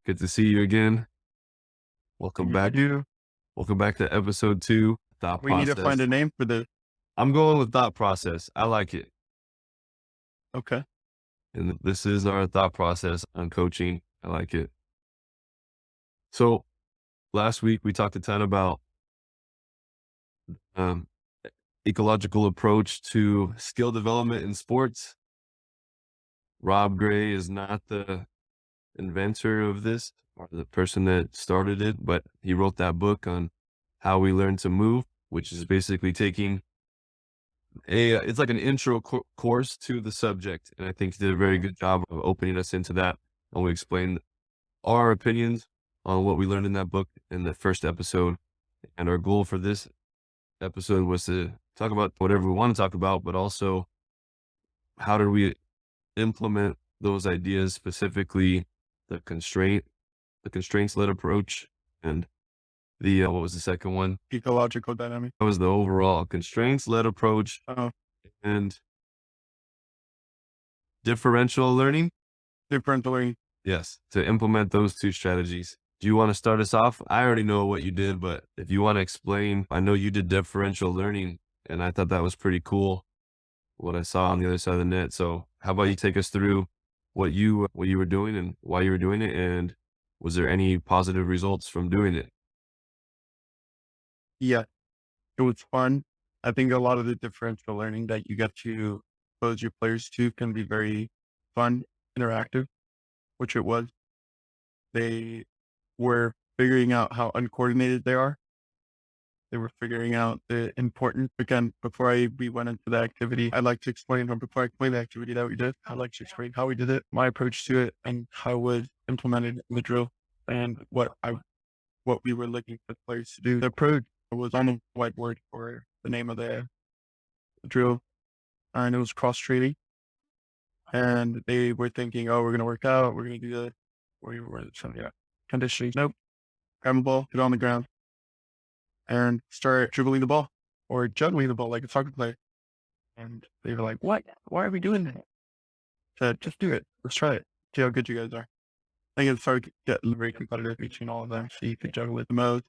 Good to see you again. Welcome You back. do. Welcome back to episode 2, thought We need to process. find a name for this. I'm going with thought process. I like it. Okay. And this is our thought process on coaching. I like it. So last week we talked a ton about um, ecological approach to skill development in sports. Rob Gray is not the inventor of this or the person that started it, but he wrote that book on how we learn to move, which is basically taking it's like an intro course to the subject, and I think he did a very good job of opening us into that, and we explained our opinions on what we learned in that book in the first episode, and our goal for this episode was to talk about whatever we want to talk about, but also how do we implement those ideas, specifically the constraints-led approach, and the what was the second one? Ecological dynamic. That was the overall constraints-led approach Oh, and differential learning. differently. Yes, to implement those 2 strategies. Do you wanna start us off? I already know what you did, but if you wanna explain, I know you did differential learning, and I thought that was pretty cool, what I saw on the other side of the net. So how about you take us through what you were doing and why you were doing it, and was there any positive results from doing it? Yeah, it was fun. I think a lot of the differential learning that you get to expose your players to can be very fun, interactive, which it was. They were figuring out how uncoordinated they are. They were figuring out the importance. Again, we went into the activity, I'd like to explain, or before I explain the activity that we did, I'd like to explain how we did it, my approach to it, and how it was implemented in the drill, and what we were looking for the players to do. The approach was on the whiteboard for the name of the drill, and it was cross training. And they were thinking, oh, we're going to work out, we're going to do this. We were something, yeah, conditioning. Nope. Grab the ball, put it on the ground, and start dribbling the ball or juggling the ball like a soccer player. And they were like, what? Why are we doing that? Said, just do it. Let's try it. See how good you guys are. I think it started getting very competitive between all of them. See who could juggle it the most,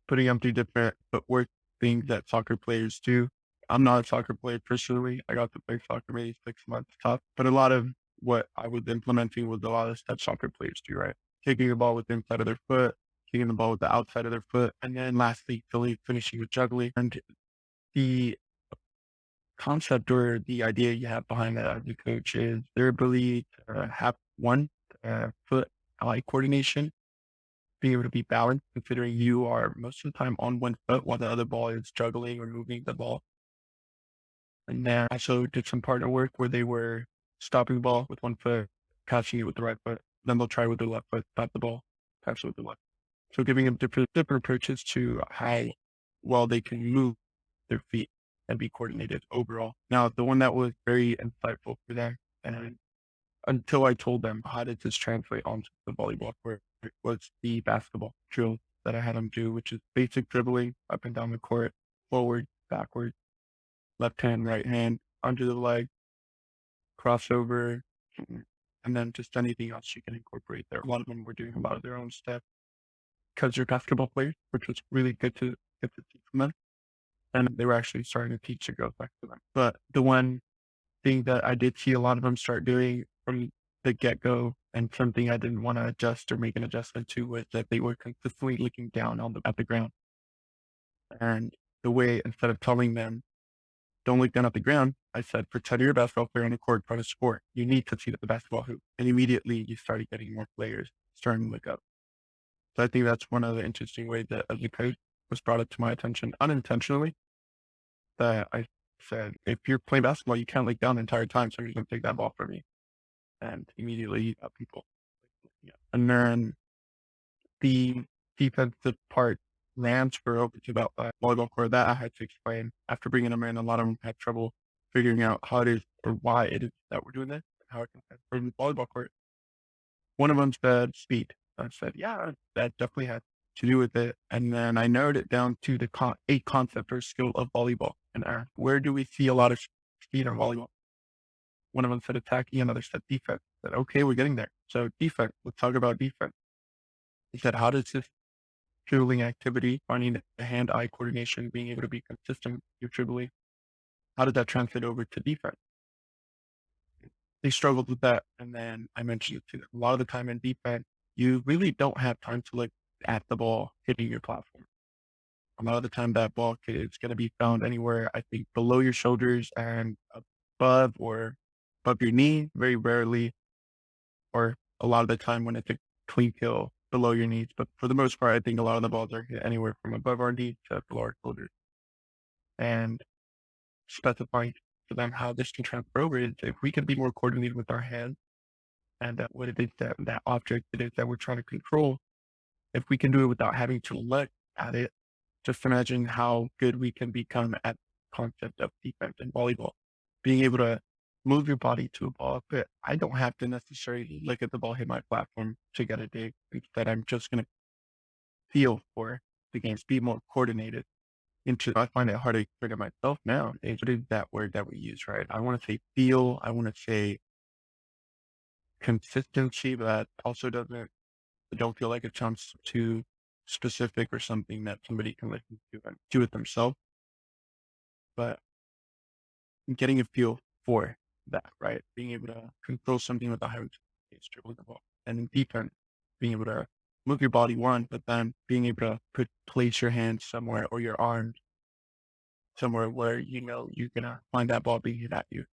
putting them through different footwork things that soccer players do. I'm not a soccer player personally. I got to play soccer maybe 6 months top, but a lot of what I was implementing was a lot of stuff soccer players do, right? Kicking the ball with the inside of their foot, kicking the ball with the outside of their foot, and then lastly, finishing with juggling. And the concept or the idea you have behind that as a coach is their ability to have one foot eye coordination, being able to be balanced, considering you are most of the time on one foot while the other ball is juggling or moving the ball. And then I also did some partner work where they were stopping the ball with one foot, catching it with the right foot. Then they'll try with their left foot, stop the ball, catch it with the left. So giving them different approaches to how well they can move their feet and be coordinated overall. Now, the one that was very insightful for them, and until I told them how did this translate onto the volleyball court, it was the basketball drill that I had them do, which is basic dribbling up and down the court, forward, backward, left hand, right hand, under the leg, crossover, and then just anything else you can incorporate there. A lot of them were doing a lot of their own stuff because they're basketball players, which was really good to get to see from them. And they were actually starting to teach the girls back to them. But the one thing that I did see a lot of them start doing from the get-go, and something I didn't want to adjust or make an adjustment to, was that they were consistently looking down at the ground. And the way, instead of telling them, don't look down at the ground, I said, pretend you're a basketball player on the court trying to score. You need to see the basketball hoop. And immediately you started getting more players starting to look up. So I think that's one of the interesting ways that as a coach was brought up to my attention unintentionally, that I said, if you're playing basketball, you can't look down the entire time. Somebody's going to take that ball from you. And immediately you got people. Yeah. And then the defensive part transfer over to the volleyball court, that I had to explain. After bringing them in, a lot of them had trouble figuring out how it is or why it is that we're doing this, how it can transfer to the volleyball court. One of them said speed. I said, yeah, that definitely had to do with it. And then I narrowed it down to the eight concept or skill of volleyball. And asked, where do we see a lot of speed in volleyball? One of them said attacking, another said defense. I said, okay, we're getting there. So defense, let's talk about defense. He said, how does this dribbling activity, finding the hand-eye coordination, being able to be consistent with your dribbling, how did that translate over to defense? They struggled with that. And then I mentioned it too. A lot of the time in defense, you really don't have time to look at the ball hitting your platform. A lot of the time that ball is going to be found anywhere, I think, below your shoulders and above your knee, very rarely, or a lot of the time when it's a clean kill below your knees. But for the most part, I think a lot of the balls are hit anywhere from above our knee to below our shoulders. And specifying to them how this can transfer over is if we can be more coordinated with our hands and what it is that object it is that we're trying to control, if we can do it without having to look at it, just imagine how good we can become at the concept of defense and volleyball. Being able to move your body to a ball, but I don't have to necessarily look at the ball hit my platform to get a dig. Instead, I'm just going to feel for the games, be more coordinated. I find it hard to explain it myself now. What is that word that we use, right? I want to say feel. I want to say consistency, but that also doesn't. I don't feel like it sounds too specific or something that somebody can listen to and do it themselves. But getting a feel for that, right? Being able to control something without having to dribbling the ball. And in defense, being able to move your body one, but then being able to place your hands somewhere or your arms somewhere where you know you're gonna find that ball being hit at you.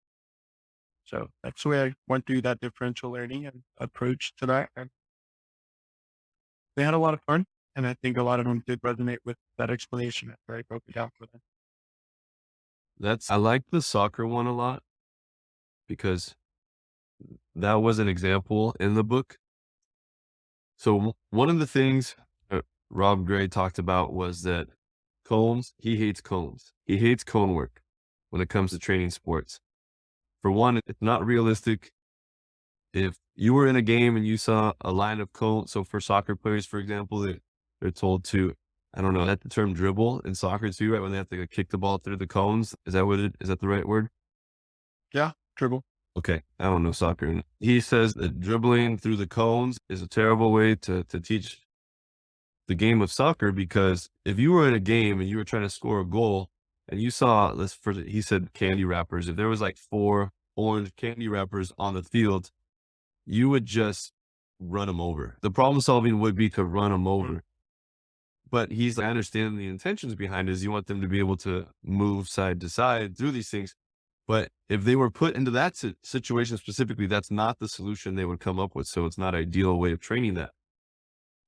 So that's the way I went through that differential learning and approach to that. And they had a lot of fun. And I think a lot of them did resonate with that explanation after I broke it down for them. I like the soccer one a lot because that was an example in the book. So one of the things Rob Gray talked about was that he hates cones. He hates cone work when it comes to training sports. For one, it's not realistic. If you were in a game and you saw a line of cones, so for soccer players, for example, they're told to, I don't know, that the term dribble in soccer too, right? When they have to kick the ball through the cones. Is that the right word? Yeah, dribble. Okay, I don't know soccer. He says that dribbling through the cones is a terrible way to teach the game of soccer, because if you were in a game and you were trying to score a goal and you saw he said candy wrappers, if there was like 4 orange candy wrappers on the field, you would just run them over. The problem solving would be to run them over. But I understand the intentions behind it is you want them to be able to move side to side through these things. But if they were put into that situation specifically, that's not the solution they would come up with. So it's not ideal way of training that.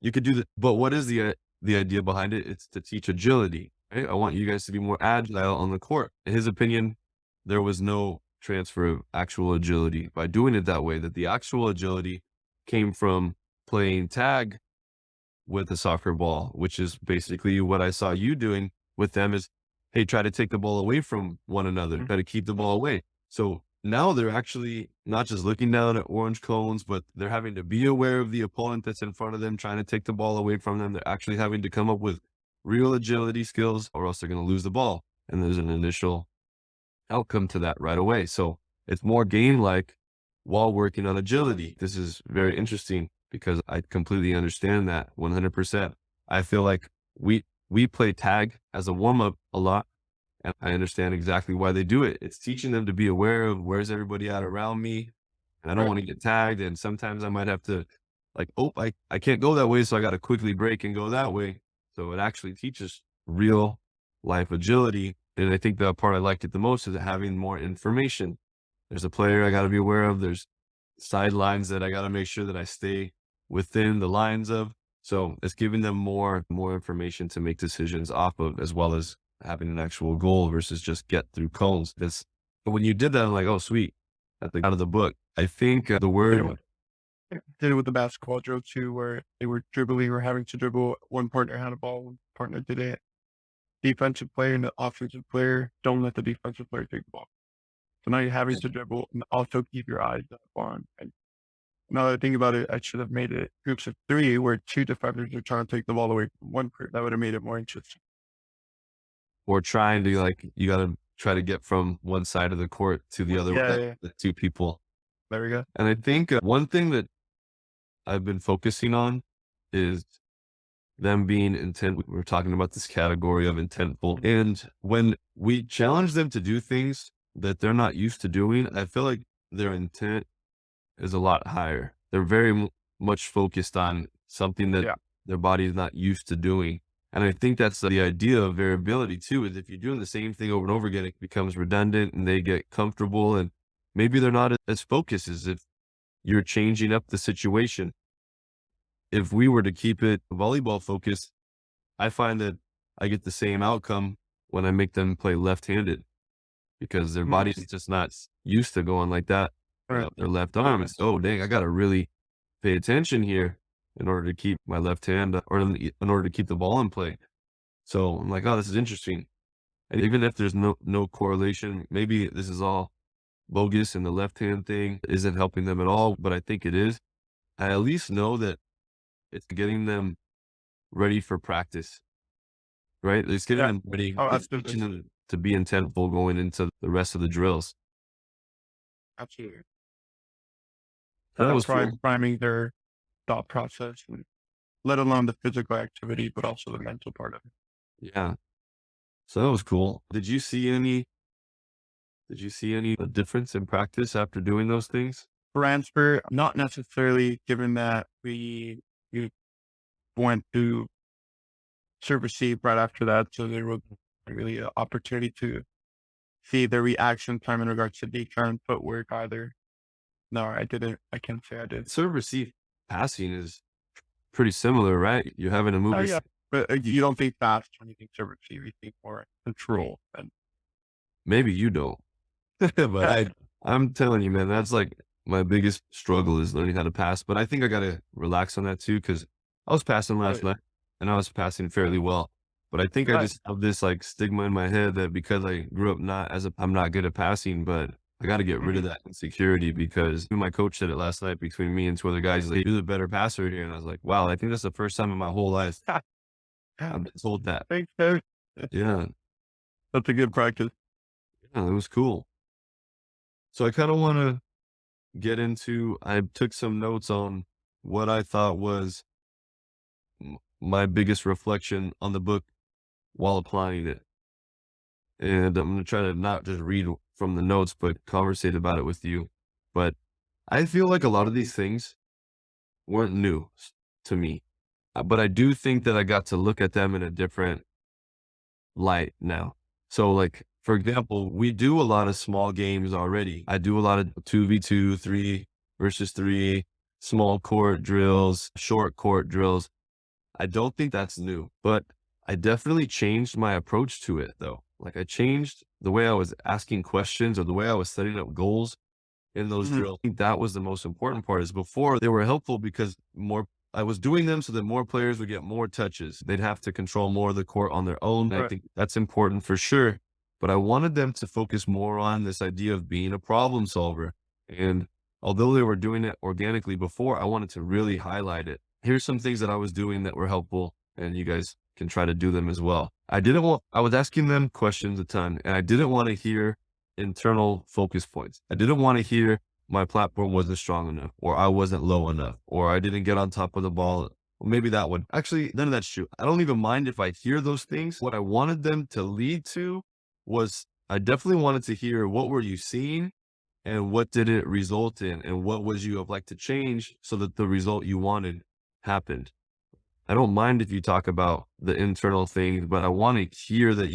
You could do that. But what is the idea behind it? It's to teach agility, right? I want you guys to be more agile on the court. In his opinion, there was no transfer of actual agility by doing it that way, that the actual agility came from playing tag with a soccer ball, which is basically what I saw you doing with them is, hey, try to take the ball away from one another, try to keep the ball away. So now they're actually not just looking down at orange cones, but they're having to be aware of the opponent that's in front of them, trying to take the ball away from them. They're actually having to come up with real agility skills or else they're going to lose the ball. And there's an initial outcome to that right away. So it's more game-like while working on agility. This is very interesting because I completely understand that 100%. I feel like we play tag as a warm-up a lot, and I understand exactly why they do it. It's teaching them to be aware of where's everybody at around me, and I don't Right. want to get tagged. And sometimes I might have to like, oh, I can't go that way, so I got to quickly break and go that way. So it actually teaches real life agility. And I think the part I liked it the most is having more information. There's a player I got to be aware of. There's sidelines that I got to make sure that I stay within the lines of. So it's giving them more information to make decisions off of, as well as having an actual goal versus just get through cones. But when you did that, I'm like, oh, sweet. That's out of the book. I think the Did it word with, did it with the basketball drill too, where they were dribbling or having to dribble. One partner had a ball, one partner did it. Defensive player and the offensive player, don't let the defensive player take the ball. So now you're having to dribble and also keep your eyes up on. And now that I think about it, I should have made it groups of 3 where 2 defenders are trying to take the ball away from one person. That would have made it more interesting. or trying to you got to try to get from one side of the court to the other, Yeah, yeah. the 2 people. There we go. And I think one thing that I've been focusing on is them being intent. We're talking about this category of intentful. And when we challenge them to do things that they're not used to doing, I feel like their intent is a lot higher. They're very much focused on something that Yeah. their body is not used to doing. And I think that's the idea of variability too, is if you're doing the same thing over and over again, it becomes redundant and they get comfortable and maybe they're not as focused as if you're changing up the situation. If we were to keep it volleyball focused, I find that I get the same outcome when I make them play left-handed because their Mhm. body's just not used to going like that Right. without their left arm. It's, oh, dang, I got to really pay attention here in order to keep my left hand or in order to keep the ball in play. So I'm like, oh, this is interesting. And even if there's no correlation, maybe this is all bogus and the left hand thing isn't helping them at all, but I think it is. I at least know that it's getting them ready for practice, right? It's getting Yeah. them ready. Oh, It's absolutely. teaching them to be intentful going into the rest of the drills. Absolutely. So that Yeah. was cool. Priming their thought process, and let alone the physical activity, but also the mental part of it. Yeah. So that was cool. Did you see any difference in practice after doing those things? Transfer, not necessarily, given that we went to serve receive right after that, so there was really an opportunity to see the reaction time in regards to decline footwork either. No, I didn't. I can't say I did. Serve receive passing is pretty similar, right? You're having to move Oh your yeah, but you don't think fast when you think serve receive. You think more control. And maybe you don't. But I'm telling you, man, that's like my biggest struggle is learning how to pass. But I think I gotta relax on that too, because I was passing last right, night and I was passing fairly well. But I think I right. just have this like stigma in my head that because I grew up not as a I'm not good at passing, but I gotta get rid of Mhm. that insecurity because my coach said it last night between me and two other guys, he's like, you're the better passer here. And I was like, wow, I think that's the first time in my whole life I've been told that. Thanks, coach. Yeah. That's a good practice. Yeah, it was cool. So I kind of want to I took some notes on what I thought was my biggest reflection on the book while applying it. And I'm going to try to not just read from the notes, but conversate about it with you. But I feel like a lot of these things weren't new to me, but I do think that I got to look at them in a different light now. So like, for example, we do a lot of small games already. I do a lot of 2v2, 3 versus 3, small court drills, short court drills. I don't think that's new, but I definitely changed my approach to it though. Like I changed the way I was asking questions or the way I was setting up goals in those Mhm. drills. I think that was the most important part is before they were helpful because I was doing them so that more players would get more touches. They'd have to control more of the court on their own. I Right. think that's important for sure. But I wanted them to focus more on this idea of being a problem solver. And although they were doing it organically before, I wanted to really highlight it. Here's some things that I was doing that were helpful, and you guys can try to do them as well. I was asking them questions a ton, and I didn't want to hear internal focus points. I didn't want to hear my platform wasn't strong enough, or I wasn't low enough, or I didn't get on top of the ball. Well, maybe that would actually, none of that's true. I don't even mind if I hear those things. What I wanted them to lead to was I definitely wanted to hear what were you seeing and what did it result in and what would you have liked to change so that the result you wanted happened. I don't mind if you talk about the internal things, but I want to hear that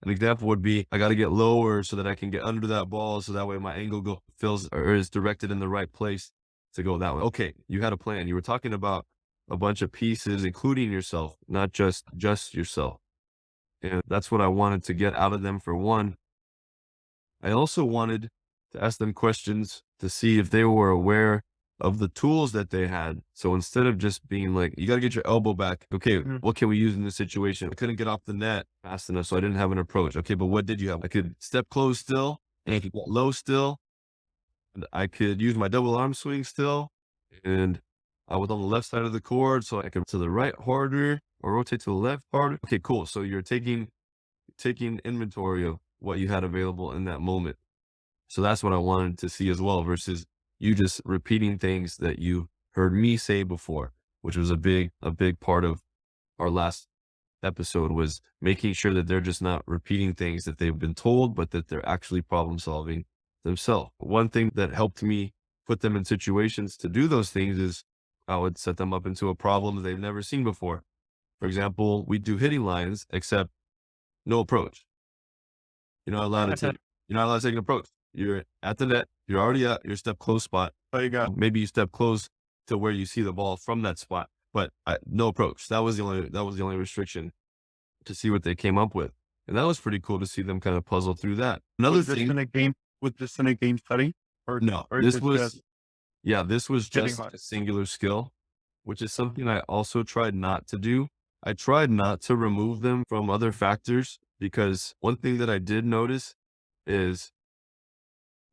an example would be I got to get lower so that I can get under that ball. So that way my angle feels or is directed in the right place to go that way. Okay. You had a plan. You were talking about a bunch of pieces, including yourself, not just yourself. And that's what I wanted to get out of them for one. I also wanted to ask them questions to see if they were aware of the tools that they had. So instead of just being like, you got to get your elbow back. Okay, Mhm. what can we use in this situation? I couldn't get off the net fast enough, so I didn't have an approach. Okay, but what did you have? I could step close still, and I could get low still, and I could use my double arm swing still, and I was on the left side of the court, so I could to the right harder or rotate to the left harder. Okay, cool. So you're taking inventory of what you had available in that moment. So that's what I wanted to see as well versus you just repeating things that you heard me say before. which was a big part of our last episode, was making sure that they're just not repeating things that they've been told, but that they're actually problem solving themselves. One thing that helped me put them in situations to do those things is I would set them up into a problem that they've never seen before. For example, we do hitting lines, except no approach. You're not allowed to take you're not allowed to take an approach. You're at the net, you're already at your step close spot. So you got Maybe you step close to where you see the ball from that spot, but no approach. That was the only restriction, to see what they came up with. And that was pretty cool to see them kind of puzzle through that. Another was this thing, in a game? Was this in a game setting, or no, or is this this was, just yeah, this was hitting just hard? a singular skill, which is something I also tried not to do. I tried not to remove them from other factors, because one thing that I did notice is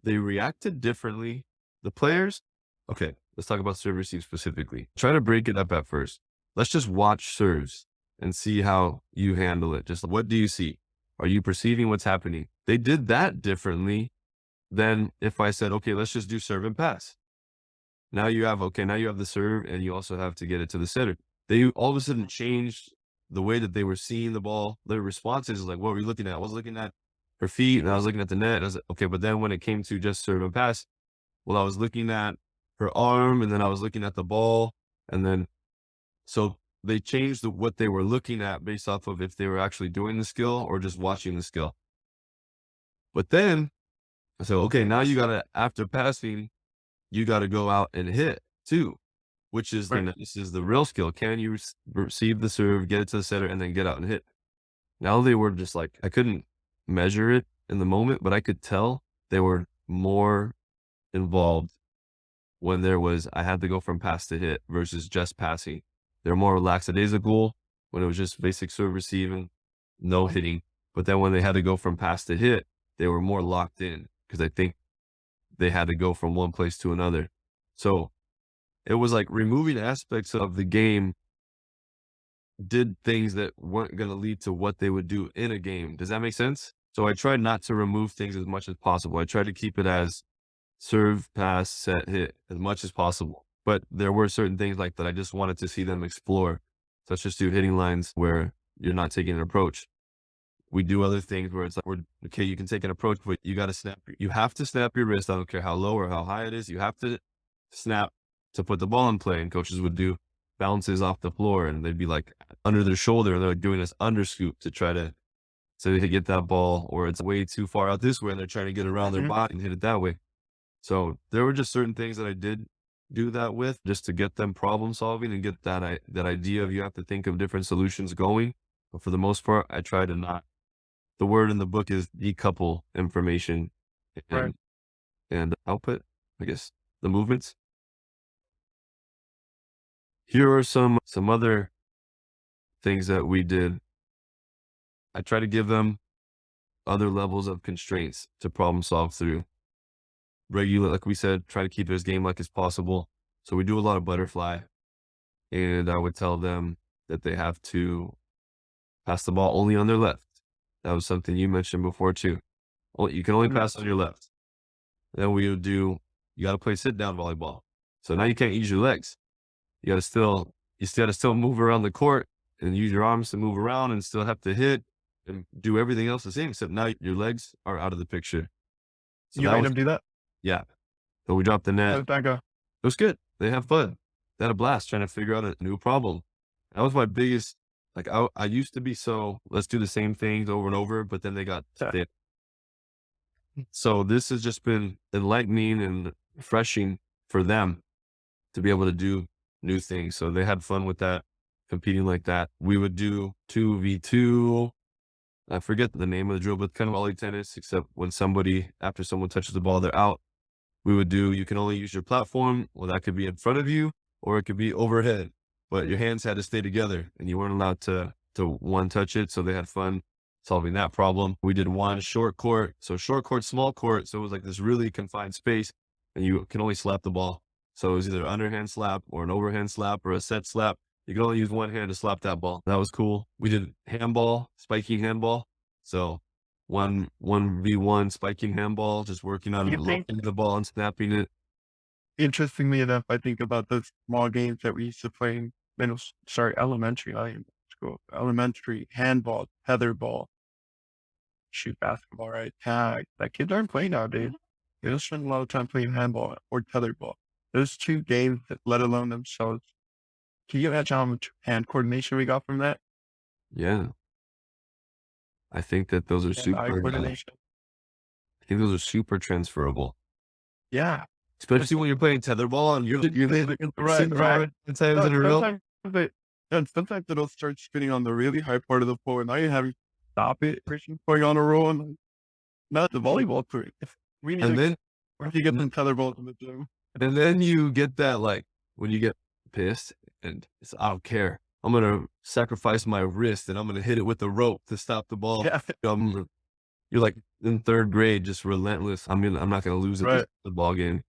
they reacted differently. The players, okay, let's talk about serve receive specifically. Try to break it up at first. Let's just watch serves and see how you handle it. Just what do you see? Are you perceiving what's happening? They did that differently than if I said, okay, let's just do serve and pass. Now you have the serve, and you also have to get it to the setter. They all of a sudden changed the way that they were seeing the ball. Their responses is like, what were you looking at? I was looking at her feet, and I was looking at the net. I was like, okay, but then when it came to just serve and pass, well, I was looking at her arm, and then I was looking at the ball, and then so they changed what they were looking at based off of if they were actually doing the skill or just watching the skill. But then I said, okay, now you gotta, after passing, you gotta go out and hit too, which is Right. this is the real skill. Can you receive the serve, get it to the center, and then get out and hit? Now they were just like, I couldn't measure it in the moment, but I could tell they were more involved when I had to go from pass to hit versus just passing. They're more lackadaisical when it was just basic serve receiving, no hitting. But then when they had to go from pass to hit, they were more locked in, because I think they had to go from one place to another. So it was like removing aspects of the game did things that weren't going to lead to what they would do in a game. Does that make sense? So I tried not to remove things as much as possible. I tried to keep it as serve, pass, set, hit as much as possible. But there were certain things like that I just wanted to see them explore, such as do hitting lines where you're not taking an approach. We do other things where it's like, okay, you can take an approach, but you have to snap your wrist. I don't care how low or how high it is. You have to snap to put the ball in play. And coaches would do bounces off the floor, and they'd be like under their shoulder, and they're like doing this under scoop to try to, so they could get that ball, or it's way too far out this way and they're trying to get around their Mhm. body and hit it that way. So there were just certain things that I did do that with, just to get them problem solving and get that idea of you have to think of different solutions going. But for the most part, I try to not. The word in the book is decouple information Right. and output, I guess, the movements. Here are some other things that we did. I try to give them other levels of constraints to problem solve through. Regular, like we said, try to keep it as game-like as possible. So we do a lot of butterfly, and I would tell them that they have to pass the ball only on their left. That was something you mentioned before too. You can only pass on your left. Then we would do, you got to play sit down volleyball. So now you can't use your legs. You got to still move around the court and use your arms to move around and still have to hit and do everything else the same, except now your legs are out of the picture. So You that made was, him do that? yeah. So we dropped the How net. did that go? It was good. They have fun. They had a blast trying to figure out a new problem. That was my biggest, like, I used to be so, let's do the same things over and over, but then they got Yeah. thin. So this has just been enlightening and refreshing for them to be able to do new things. So they had fun with that, competing like that. We would do 2v2. I forget the name of the drill, but kind of volley tennis, except when after someone touches the ball, they're out. We would do, you can only use your platform. Well, that could be in front of you or it could be overhead, but your hands had to stay together and you weren't allowed to one touch it. So they had fun solving that problem. We did one short court. So short court, small court. So it was like this really confined space and you can only slap the ball. So it was either an underhand slap or an overhand slap or a set slap. You could only use one hand to slap that ball. That was cool. We did handball, spiking handball. So 1v1 spiking handball, just working on You think, looking the ball and snapping it. interestingly enough, I think about those small games that we used to play elementary, I in school, elementary, handball, tetherball, shoot basketball, right? Tag. That kids aren't playing nowadays. They don't spend a lot of time playing handball or tetherball. Those two games, let alone themselves. Can you imagine how much hand coordination we got from that? Yeah. I think that those are And eye super, coordination. I think those are super transferable, Yeah. especially when you're playing tetherball and you're Right, sitting right. forward 10 times No, in a row. they and sometimes it'll start spinning on the really high part of the pole, and now you have to stop it, Christian, going on a roll, and not the volleyball court. We need And to then we have to get some tetherballs in the gym. And then you get that, like, when you get pissed and it's, I don't care. I'm gonna sacrifice my wrist and I'm gonna hit it with the rope to stop the ball. Yeah, You're like in third grade, just relentless. I'm not gonna lose at this right. the ball game.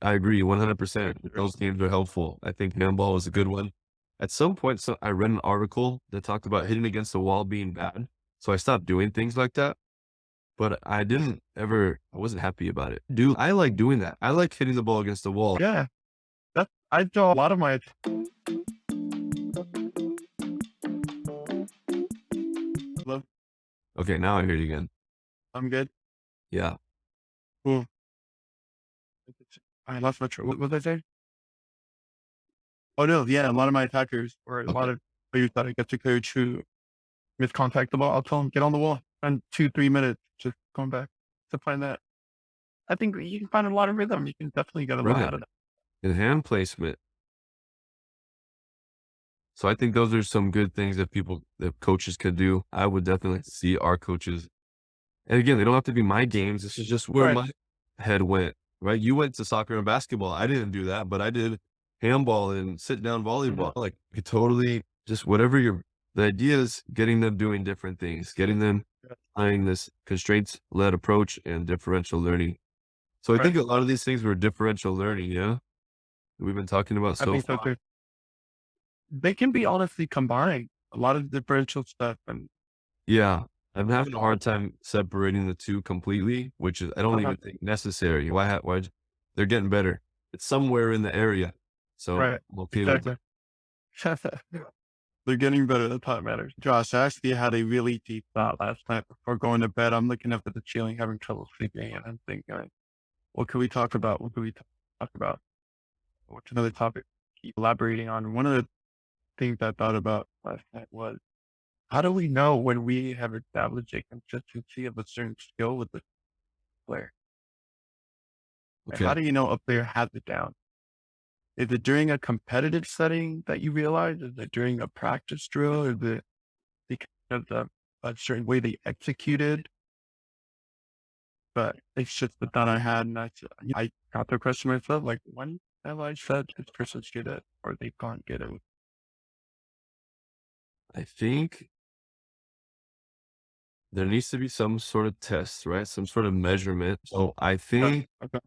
I agree 100%. Those games are helpful. I think handball is a good one. At some point, so I read an article that talked about hitting against the wall being bad. So I stopped doing things like that. But I wasn't happy about it. Dude, I like doing that. I like hitting the ball against the wall. Yeah, I draw a lot of my love. Okay, now I hear you again. I'm good. Yeah. Cool. I lost my train. What was I saying? Oh no, yeah, a lot of my attackers or a lot Okay. of players that I get to coach who miscontact the ball. I'll tell them get on the wall. And 2-3 minutes just going back to find that. I think you can find a lot of rhythm. You can definitely get a lot Right. out of that. And hand placement. So I think those are some good things that coaches could do. I would definitely like to see our coaches. And again, they don't have to be my games. This is just where Right. my head went, right? You went to soccer and basketball. I didn't do that, but I did handball and sit down volleyball. Like you totally just whatever the idea is getting them doing different things, getting them Yeah. applying this constraints led approach and differential learning. So I Right. think a lot of these things were differential learning, yeah, that we've been talking about I so think so far. too. They can be honestly combined. A lot of differential stuff and Yeah. I'm having a hard time separating the 2 completely, which is I don't uh even think necessary. They're getting better. It's somewhere in the area. So right. I'm okay with Exactly. They're getting better. That's how it matters. Josh, I actually had a really deep thought last night before going to bed. I'm looking up at the ceiling, having trouble sleeping, and I'm thinking, like, what can we talk about? What can we talk about? What's another topic? Keep elaborating on. One of the things I thought about last night was how do we know when we have established a consistency of a certain skill with the player? Like, how okay. do you know a player has it down? Is it during a competitive setting that you realize? Is it during a practice drill? Is it because of a certain way they executed? But it's just the thought I had, and I got the question myself, like, when have I said this person's good at or they can't get it? I think there needs to be some sort of test, right? Some sort of measurement. So I Okay, think okay,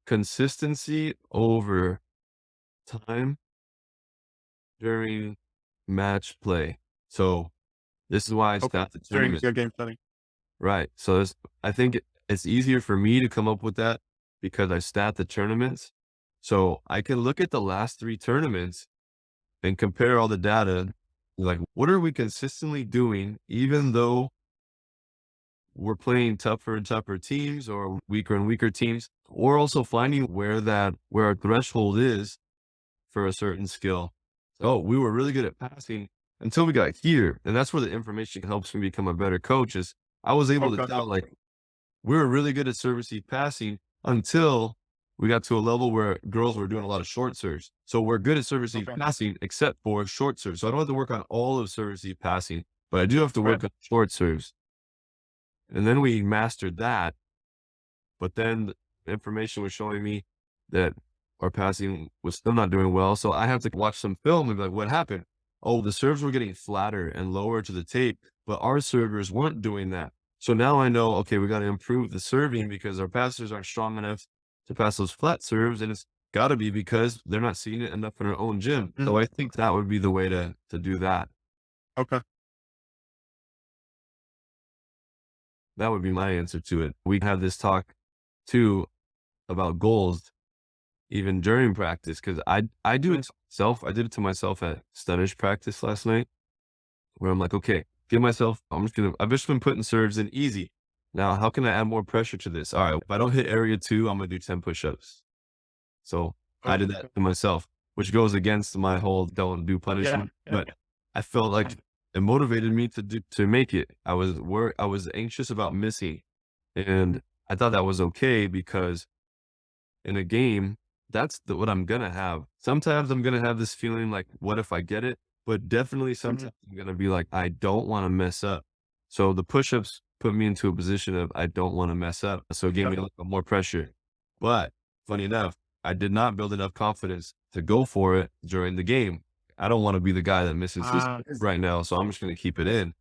consistency over time during match play. So this is why I okay. stopped the During tournament. your game setting. Right. So I think it's easier for me to come up with that because I stat the tournaments. So I can look at the last 3 tournaments and compare all the data. Like, what are we consistently doing, even though we're playing tougher and tougher teams or weaker and weaker teams, or also finding where our threshold is for a certain skill. Oh, we were really good at passing until we got here. And that's where the information helps me become a better coach is I was able to Okay, tell like we were really good at service receive passing until we got to a level where girls were doing a lot of short serves. So we're good at service receive okay. passing except for short serves. So I don't have to work on all of service receive passing, but I do have to Right. work on short serves. And then we mastered that. But then the information was showing me that our passing was still not doing well. So I have to watch some film and be like, what happened? Oh, the serves were getting flatter and lower to the tape, but our servers weren't doing that. So now I know, okay, we got to improve the serving because our passers aren't strong enough to pass those flat serves. And it's got to be because they're not seeing it enough in our own gym. So I think that would be the way to do that. Okay. That would be my answer to it. We have this talk too about goals. even during practice, because I do it to myself. I did it to myself at stunners practice last night, where I'm like, okay, give myself. I've just been putting serves in easy. Now, how can I add more pressure to this? All right, if I don't hit area two, I'm gonna do 10 push-ups. So I did that Okay. to myself, which goes against my whole don't do Yeah. punishment, Yeah. but I felt like it motivated me to make it. I was anxious about missing, and I thought that was okay because in a game, that's what I'm gonna have. Sometimes I'm gonna have this feeling like, what if I get it? But definitely Mhm. sometimes I'm gonna be like, I don't want to mess up. So the push-ups put me into a position of I don't want to mess up. So it gave Yeah. me a little more pressure. But funny enough, I did not build enough confidence to go for it during the game. I don't want to be the guy that misses this Ah. right now. So I'm just gonna keep it in.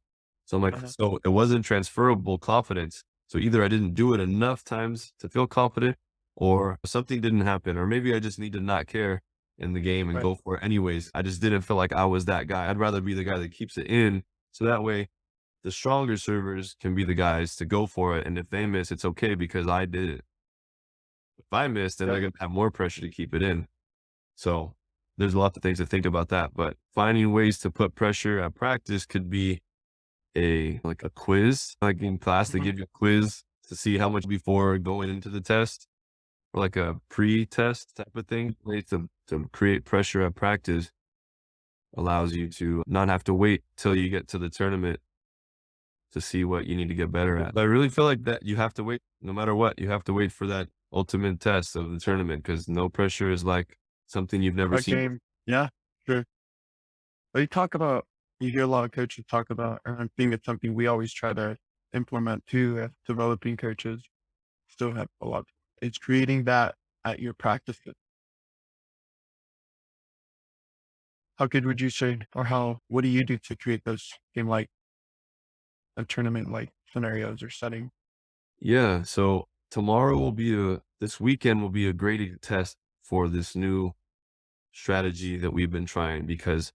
So I'm like, Uh-huh. so it wasn't transferable confidence. So either I didn't do it enough times to feel confident, or something didn't happen, or maybe I just need to not care in the game and Right. go for it anyways. I just didn't feel like I was that guy. I'd rather be the guy that keeps it in. So that way the stronger servers can be the guys to go for it. And if they miss, it's okay because I did it. If I miss, then Yeah. they're going to have more pressure to keep it in. So there's a lot of things to think about that, but finding ways to put pressure at practice could be like a quiz, like in class, they Mhm. give you a quiz to see how much before going into the test, or like a pre-test type of thing, way to create pressure at practice allows you to not have to wait till you get to the tournament to see what you need to get better at. But I really feel like that you have to wait no matter what. You have to wait for that ultimate test of the tournament because no pressure is like something you've never A seen. game. Yeah. Sure. But you hear a lot of coaches talk about, and I think it's something we always try to implement too as developing coaches. Still have a lot. It's creating that at your practices. How good would you say, or what do you do to create those game like and tournament like scenarios or setting? Yeah, so this weekend will be a great test for this new strategy that we've been trying because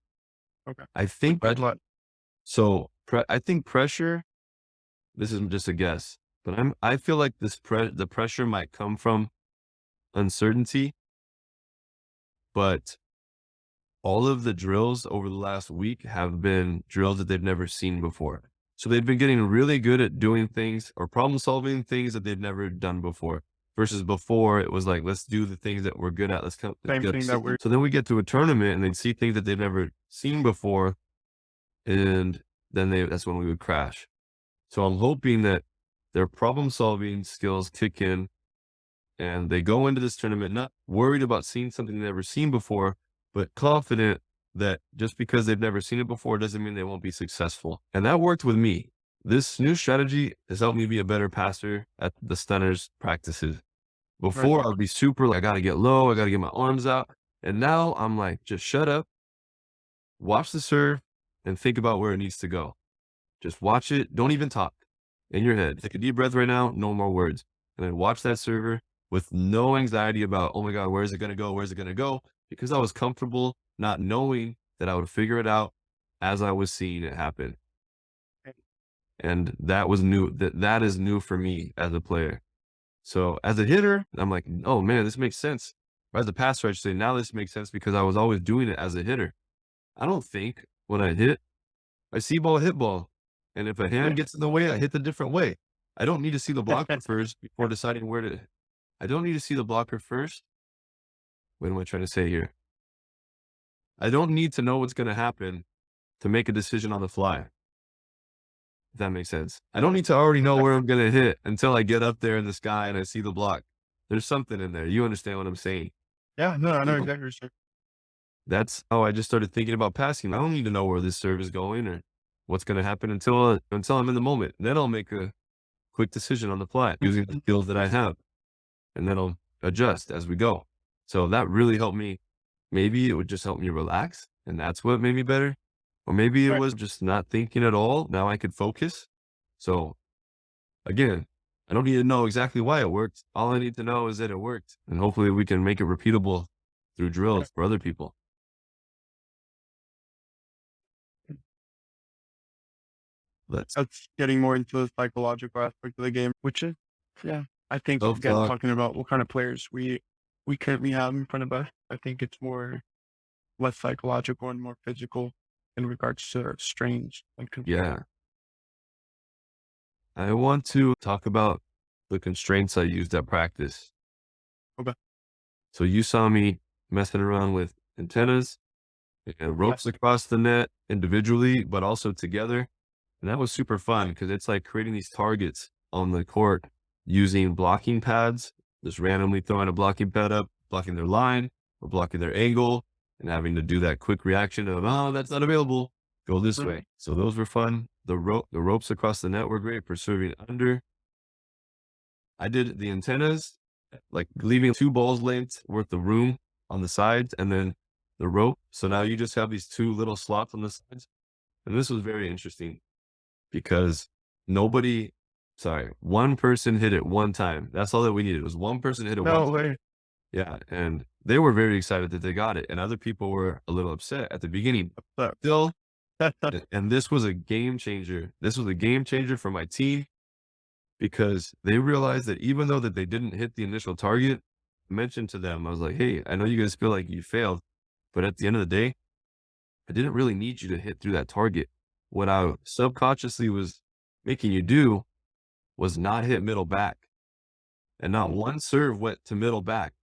Okay. I Which think is what? I think pressure, this is just a guess, but I feel like the pressure might come from uncertainty, but all of the drills over the last week have been drills that they've never seen before. So they've been getting really good at doing things or problem solving things that they've never done before. Versus before, it was like, let's do the things that we're good at. Let's Same get thing that we're so then we get to a tournament and they'd see things that they've never seen before, and then that's when we would crash. So I'm hoping that their problem solving skills kick in and they go into this tournament not worried about seeing something they've never seen before, but confident that just because they've never seen it before doesn't mean they won't be successful. And that worked with me. This new strategy has helped me be a better passer at the stunners practices. right. Before, I'd be super like, I got to get low, I got to get my arms out. And now I'm like, just shut up, watch the serve, and think about where it needs to go. Just watch it. Don't even talk in your head. Take a deep breath right now. No more words. And then watch that server with no anxiety about, oh my God, where's it going to go? Where's it going to go? Because I was comfortable not knowing that I would figure it out as I was seeing it happen. And that was new. That is new for me as a player. So as a hitter, I'm like, oh man, this makes sense. Or as a passer, I should say, now this makes sense because I was always doing it as a hitter. I don't think when I hit, I see ball, hit ball. And if a hand gets in the way, I hit the different way. I don't need to see the blocker first before deciding where to. I don't need to see the blocker first. What am I trying to say here? I don't need to know what's going to happen to make a decision on the fly. If that makes sense. I don't need to already know where I'm going to hit until I get up there in the sky and I see the block. There's something in there. You understand what I'm saying? Yeah, no, I know exactly what you're saying. That's how I just started thinking about passing. I don't need to know where this serve is going or what's going to happen until I'm in the moment. Then I'll make a quick decision on the fly using the skills that I have, and then I'll adjust as we go. So that really helped me. Maybe it would just help me relax, and that's what made me better. Or maybe it Right. was just not thinking at all. Now I could focus. So again, I don't need to know exactly why it worked. All I need to know is that it worked, and hopefully we can make it repeatable through Yeah. drills for other people. Let's That's getting more into the psychological aspect of the game, which is, yeah, I think, again, self-talk. talking about what kind of players we we currently have in front of us. I think it's more less psychological and more physical in regards to strains and constraints. Yeah. I want to talk about the constraints I used at practice. Okay. So you saw me messing around with antennas and Yeah. ropes across the net individually, but also together. And that was super fun because it's like creating these targets on the court using blocking pads, just randomly throwing a blocking pad up, blocking their line or blocking their angle, and having to do that quick reaction of, oh, that's not available. Go this Mhm. way. So those were fun. The ropes across the net were great for serving under. I did the antennas, like leaving 2 balls lengths worth of room on the sides and then the rope. So now you just have these 2 little slots on the sides. And this was very interesting because nobody sorry, one person hit it one time. That's all that we needed was one person hit it No once. way. Yeah, and they were very excited that they got it, and other people were a little upset at the beginning. So, Still, and this was a game changer. This was a game changer for my team because they realized that even though that they didn't hit the initial target, I mentioned to them, I was like, "Hey, I know you guys feel like you failed, but at the end of the day, I didn't really need you to hit through that target. What I subconsciously was making you do was not hit middle back, and not one serve went to middle back.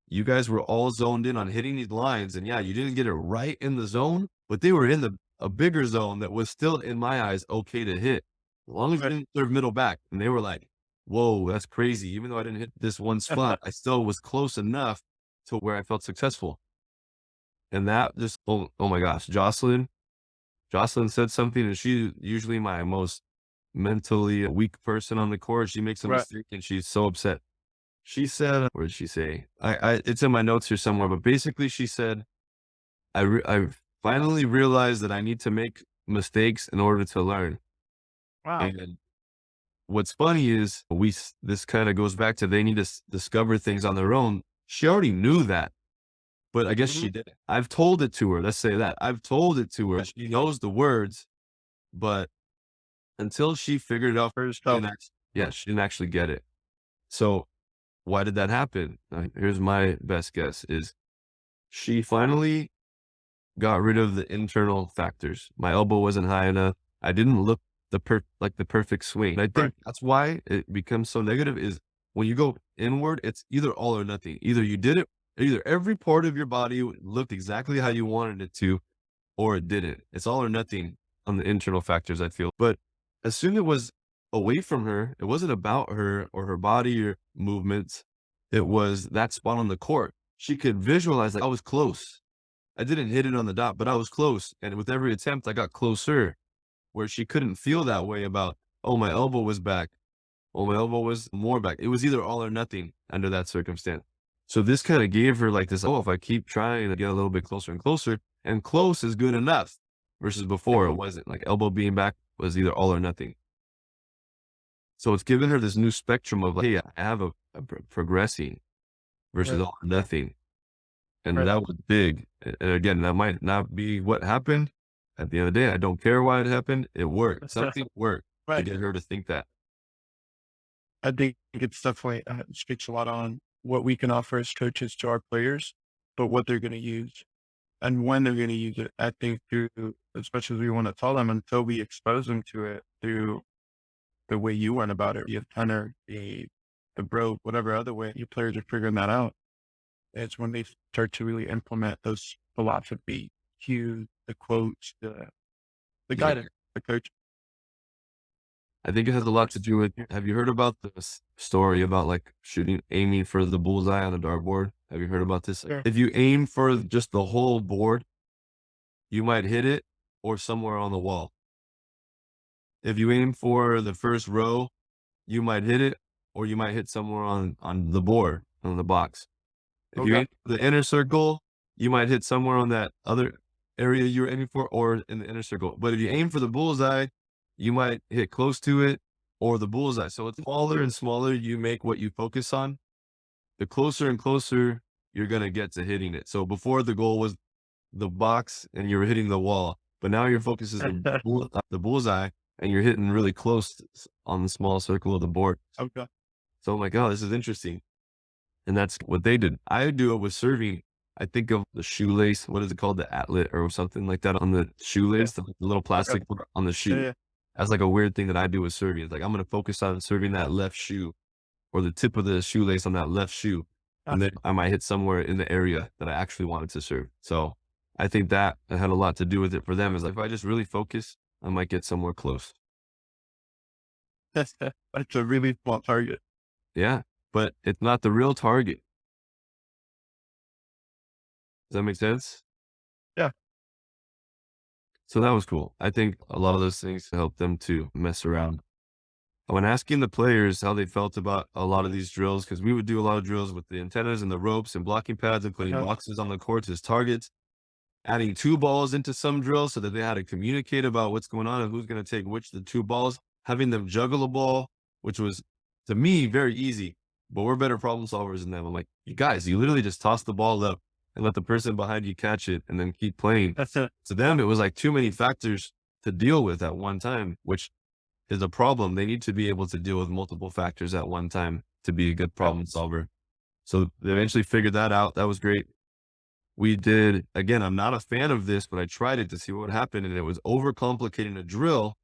You guys were all zoned in on hitting these lines, and yeah, you didn't get it right in the zone, but they were in a bigger zone that was still, in my eyes, okay to hit, as long as you but didn't serve middle back." And they were like, "Whoa, that's crazy. Even though I didn't hit this one spot, I still was close enough to where I felt successful." And that just, oh my gosh, Jocelyn said something, and she's usually my most mentally weak person on the court. She makes a right. mistake and she's so upset. She said, what did she say? It's in my notes here somewhere, but basically she said, I finally realized that I need to make mistakes in order to learn. Wow. And what's funny is this kind of goes back to they need to discover things on their own. She already knew that, but I guess Mhm. she didn't. I've told it to her. Let's say that I've told it to her. She knows the words, but until she figured it out first, she So, didn't yeah, she didn't actually get it. So why did that happen? Here's my best guess is she finally got rid of the internal factors. My elbow wasn't high enough. I didn't look the perfect swing. I right. think that's why it becomes so negative is when you go inward, it's either all or nothing. Either you did it, either every part of your body looked exactly how you wanted it to, or it didn't. It's all or nothing on the internal factors, I feel. But as soon as it was away from her, it wasn't about her or her body or movements. It was that spot on the court. She could visualize like I was close. I didn't hit it on the dot, but I was close. And with every attempt, I got closer where she couldn't feel that way about, oh, my elbow was back. Oh, my elbow was more back. It was either all or nothing under that circumstance. So this kind of gave her like this, oh, if I keep trying to get a little bit closer and closer, and close is good enough versus before it wasn't. Like elbow being back was either all or nothing. So it's given her this new spectrum of like, hey, I have progressing versus Right. all or nothing. And Right. that was big. And again, that might not be what happened. At the end of the day, I don't care why it happened. It worked. Something worked to Right. get her to think that. I think it's definitely speaks a lot on what we can offer as coaches to our players, but what they're going to use and when they're going to use it. I think through, especially as we want to tell them until we expose them to it through the way you went about it, the tenor, the bro, whatever other way your players are figuring that out. It's when they start to really implement those philosophy cues, the quotes, the Yeah. guidance, the coach. I think it has a lot to do with, have you heard about this story about like aiming for the bullseye on a dartboard? Have you heard about this? Like, Sure. if you aim for just the whole board, you might hit it or somewhere on the wall. If you aim for the first row, you might hit it or you might hit somewhere on the board, on the box. If you Okay. aim for the inner circle, you might hit somewhere on that other area you're aiming for or in the inner circle. But if you aim for the bullseye, you might hit close to it or the bullseye. So it's smaller and smaller you make what you focus on, the closer and closer you're going to get to hitting it. So before the goal was the box and you were hitting the wall, but now your focus is the bullseye and you're hitting really close on the small circle of the board. Okay. So I'm like, oh, this is interesting. And that's what they did. I do it with serving. I think of the shoelace, what is it called? The atlet or something like that on the Yeah. shoelace, the little Okay. plastic on the Yeah, shoe. yeah. That's like a weird thing that I do with serving. It's like I'm gonna focus on serving that left shoe or the tip of the shoelace on that left shoe, and then I might hit somewhere in the area that I actually wanted to serve. So I think that had a lot to do with it for them. Is like if I just really focus, I might get somewhere close. That's a really small target. Yeah, but it's not the real target. Does that make sense? Yeah. So that was cool. I think a lot of those things help them to mess around. When asking the players how they felt about a lot of these drills, because we would do a lot of drills with the antennas and the ropes and blocking pads and putting Uh-huh. boxes on the courts as targets, adding two balls into some drills so that they had to communicate about what's going on and who's going to take which the two balls, having them juggle a ball, which was to me very easy, but we're better problem solvers than them. I'm like, you guys, you literally just toss the ball up and let the person behind you catch it and then keep playing. That's it. To them, it was like too many factors to deal with at one time, which is a problem. They need to be able to deal with multiple factors at one time to be a good Yeah. problem solver. So they eventually figured that out. That was great. We did, again, I'm not a fan of this, but I tried it to see what happened, and it was overcomplicating a drill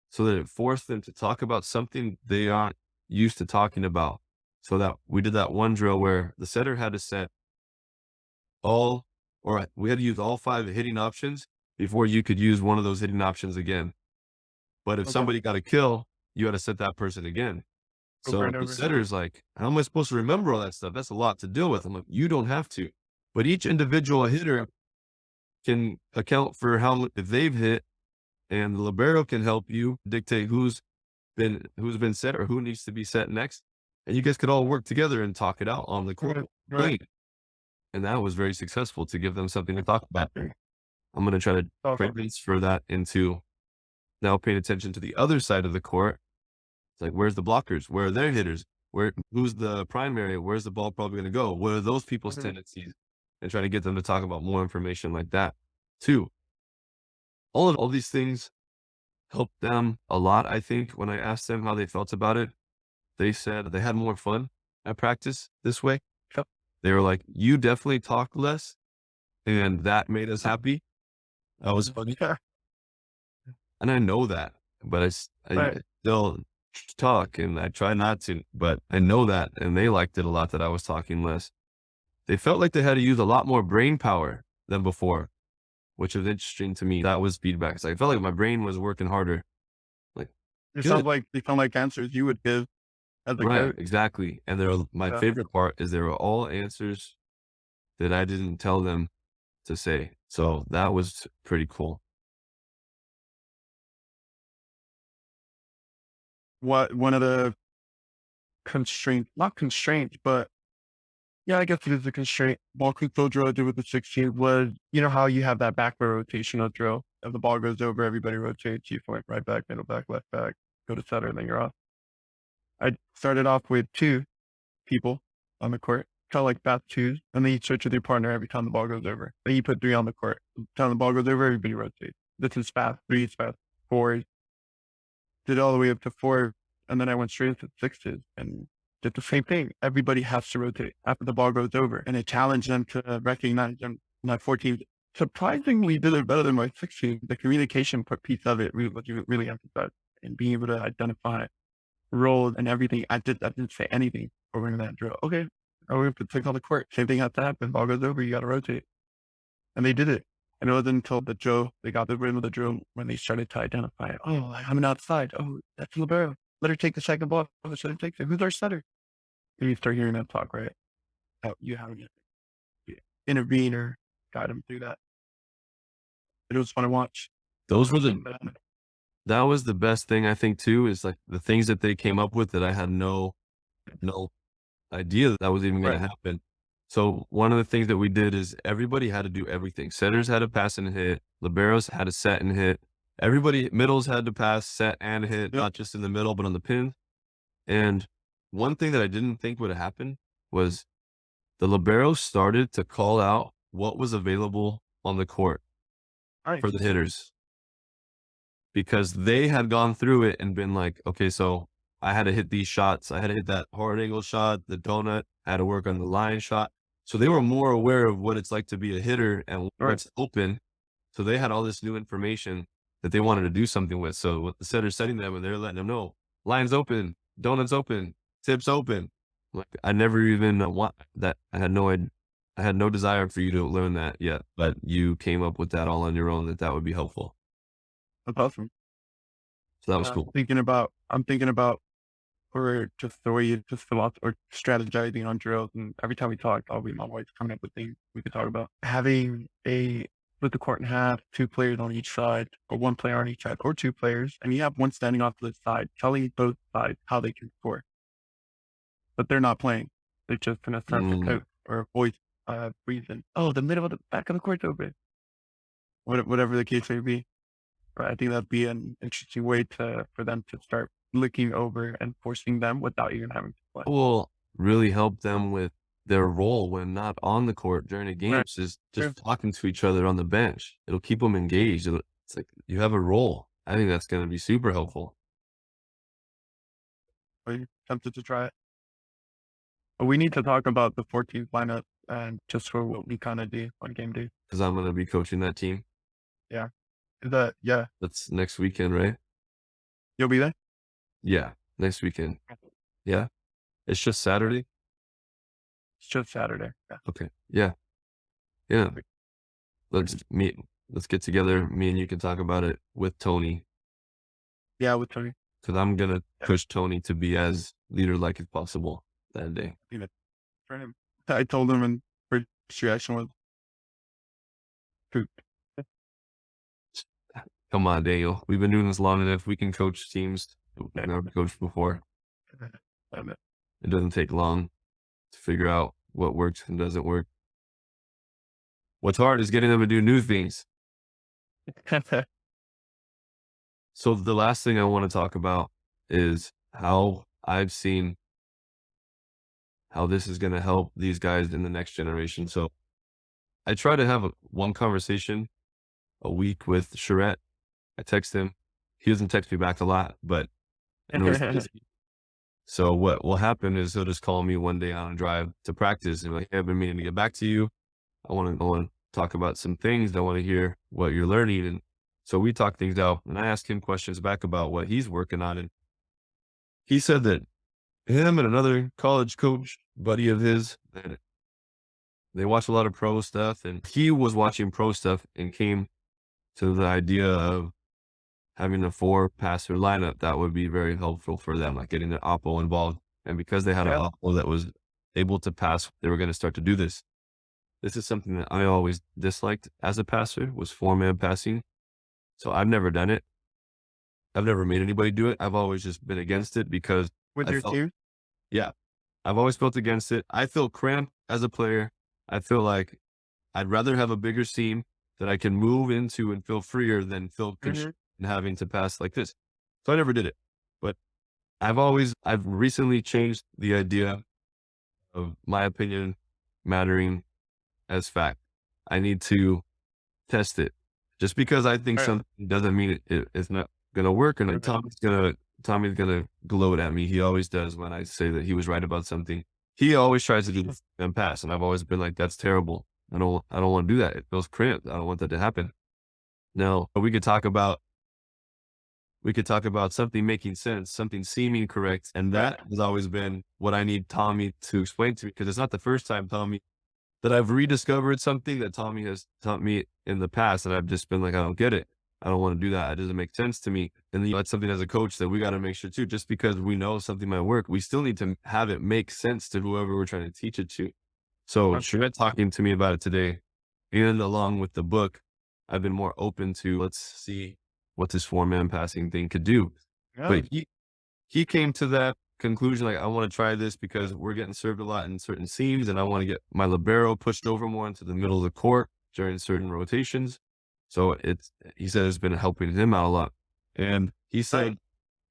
so that it forced them to talk about something they aren't used to talking about. So that we did that one drill where the setter had to set all, or we had to use all five hitting options before you could use one of those hitting options again. But if Okay. somebody got a kill, you had to set that person again. Over So and the over. setter's like, how am I supposed to remember all that stuff? That's a lot to deal with. I'm like, you don't have to. But each individual hitter can account for how much they've hit, and the libero can help you dictate who's been set or who needs to be set next. And you guys could all work together and talk it out on the court Right. Right. playing. And that was very successful to give them something to talk about. I'm gonna try to Awesome. transfer that into now paying attention to the other side of the court. It's like, where's the blockers? Where are their hitters? Who's the primary? Where's the ball probably gonna go? What are those people's Mhm. tendencies? And try to get them to talk about more information like that too. All these things helped them a lot, I think. When I asked them how they felt about it, they said they had more fun at practice this way. Yep. They were like, "You definitely talk less, and that made us happy." That was funny, Yeah. and I know that, but I Right. still talk, and I try not to, but I know that, and they liked it a lot that I was talking less. They felt like they had to use a lot more brain power than before, which was interesting to me. That was feedback. So I felt like my brain was working harder. Like, good. They sound like answers you would give as a Right, coach. exactly, and my Yeah. favorite part is they were all answers that I didn't tell them to say, so that was pretty cool. What one of the constraints, not constraints, but yeah, I guess it is a constraint. Ball control drill I did with the 16 was, you know how you have that backward rotational drill. If the ball goes over, everybody rotates. You point right back, middle back, left back, go to center, then you're off. I started off with two people on the court, kind of like bat twos, and then you switch with your partner every time the ball goes over. Then you put three on the court. Every time the ball goes over, everybody rotates. This is fast, three is fast, four is did it all the way up to four, and then I went straight into sixes and did the same thing. Everybody has to rotate after the ball goes over, and it challenged them to recognize them. My 14 surprisingly did it better than my 16. The communication piece of it really, was really emphasized and being able to identify roles and everything. I didn't say anything over in that drill. Okay, are we going to take on the court? Same thing has to happen. Ball goes over, you got to rotate, and they did it. And it wasn't until they got the rhythm of the drill when they started to identify, oh, I'm coming outside. Oh, that's libero. Let her take the second ball. Oh, let her take it. Who's our setter? And you start hearing them talk, right? How you having to intervene or guide them through that. It was fun to watch. Those were the And, that was the best thing I think too, is like the things that they came up with that I had no idea that was even gonna right. happen. So one of the things that we did is everybody had to do everything. Setters had to pass and hit, liberos had to set and hit. Everybody middles had to pass, set, and hit, Yep. not just in the middle, but on the pin. And one thing that I didn't think would happen was the liberos started to call out what was available on the court for the Nice. hitters because they had gone through it and been like, okay, so I had to hit these shots. I had to hit that hard angle shot, the donut. I had to work on the line shot. So they were more aware of what it's like to be a hitter and where Right. it's open. So they had all this new information that they wanted to do something with. So what the setter's setting them and they're letting them know, lines open, donuts open, tips open. Like I never even want that. I had no desire for you to learn that yet, but you came up with that all on your own that would be helpful. That's awesome. So that was cool. I'm thinking about, or just the way you just philosoph or strategizing on drills. And every time we talk, I'll be my wife coming up with things we could talk about. Having a split the court in half, two players on each side, or one player on each side, or two players, and you have one standing off to the side, telling both sides how they can score, but they're not playing. They're just in a sense of Mm. coach or a voice reason. Oh, the middle of the back of the court's open. Whatever the case may be. Right. I think that'd be an interesting way for them to start looking over and forcing them without even having to play. Will really help them with their role when not on the court during the Right. games is True. just talking to each other on the bench. It'll keep them engaged. It's like you have a role. I think that's going to be super helpful Are you tempted to try it? But we need to talk about the 14th lineup and just for what we kind of do on game day. because I'm going to be coaching that team. Yeah. Yeah, That's next weekend, right? you'll be there? Yeah, next weekend. Yeah, it's just Saturday. It's just Saturday. Yeah. Okay. Yeah, yeah. Let's meet. Let's get together. Me and you can talk about it with Tony Yeah, with Tony. because I'm gonna Yeah. push Tony to be as leader-like as possible that day. You know, for him. I told him and first reaction was poop. Come on, Daniel. We've been doing this long enough. We can coach teams we've never coached before. And, It doesn't take long to figure out what works and doesn't work. What's hard is getting them to do new things. So the last thing I want to talk about is how I've seen how this is going to help these guys in the next generation. So I try to have one conversation a week with Charette. I text him. He doesn't text me back a lot, but I know he's busy. So what will happen is he'll just call me one day on a drive to practice and be like, hey, I've been meaning to get back to you. I want to talk about some things. I want to hear what you're learning. And so we talk things out and I ask him questions back about what he's working on. And he said that him and another college coach buddy of his, that they watch a lot of pro stuff and he was watching pro stuff and came to the idea of having a 4-passer lineup that would be very helpful for them, like getting the oppo involved. And because they had an yeah. oppo that was able to pass, they were going to start to do this. This is something that I always disliked as a passer was 4-man passing. So I've never done it. I've never made anybody do it. I've always just been against it because With I your felt, team? yeah, I've always felt against it. I feel cramped as a player. I feel like I'd rather have a bigger seam that I can move into and feel freer than feel Mhm. and having to pass like this. So I never did it. But I've recently changed the idea of my opinion mattering as fact. I need to test it. Just because I think Right. something doesn't mean it's not gonna work. And like Perfect. Tommy's gonna gloat at me. He always does when I say that he was right about something. He always tries to do the and pass, and I've always been like, that's terrible. I don't want to do that. It feels cramped. I don't want that to happen. Now we could talk about something making sense, something seeming correct, and Right. that has always been what I need Tommy to explain to me because it's not the first time that I've rediscovered something that Tommy has taught me in the past, and I've just been like, I don't get it. I don't want to do that. It doesn't make sense to me. And that's something as a coach that we got to make sure too. Just because we know something might work, we still need to have it make sense to whoever we're trying to teach it to. So Sharette talking to me about it today, and along with the book, I've been more open to let's see what this 4-man passing thing could do. Yeah. But he came to that conclusion, like, I want to try this because we're getting served a lot in certain seams, and I want to get my libero pushed over more into the middle of the court during certain rotations. So he said it's been helping him out a lot. And he said Right.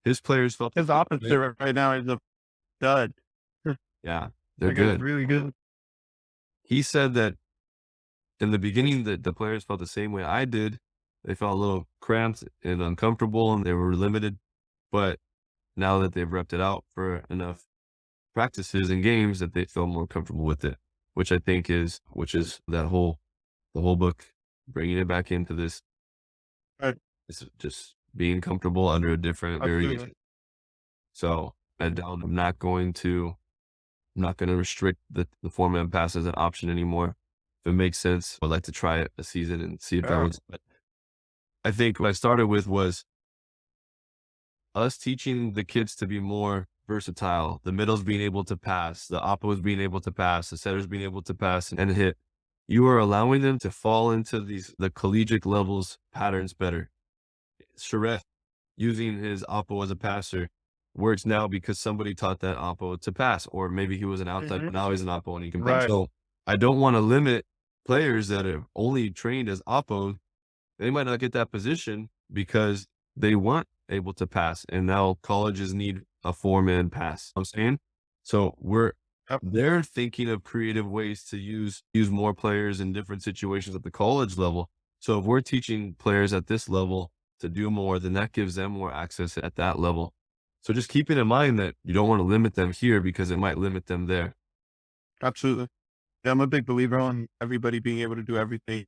his players felt the His same opposite way. right now is a dud. Yeah, they're That guy's good. really good. He said that in the beginning, the players felt the same way I did. They felt a little cramped and uncomfortable, and they were limited. But now that they've repped it out for enough practices and games that they feel more comfortable with it, which I think is which is the whole book, bringing it back into this, Right. is just being comfortable under a different Absolutely. variation. So, I'm not going to I'm not gonna restrict the four-man pass as an option anymore. If it makes sense, I'd like to try it a season and see if that Yeah. works. But I think what I started with was us teaching the kids to be more versatile, the middles being able to pass, the oppos being able to pass, the setters being able to pass and hit. You are allowing them to fall into the collegiate levels patterns better. Charette using his oppo as a passer works now because somebody taught that oppo to pass, or maybe he was an outside, Mhm. but now he's an oppo and he can pass. Right. So I don't want to limit players that are only trained as oppo. They might not get that position because they weren't able to pass, and now colleges need a four-man pass. I'm saying? So Yep. they're thinking of creative ways to use more players in different situations at the college level. So if we're teaching players at this level to do more, then that gives them more access at that level. So just keeping in mind that you don't want to limit them here because it might limit them there. Absolutely. Yeah, I'm a big believer on everybody being able to do everything.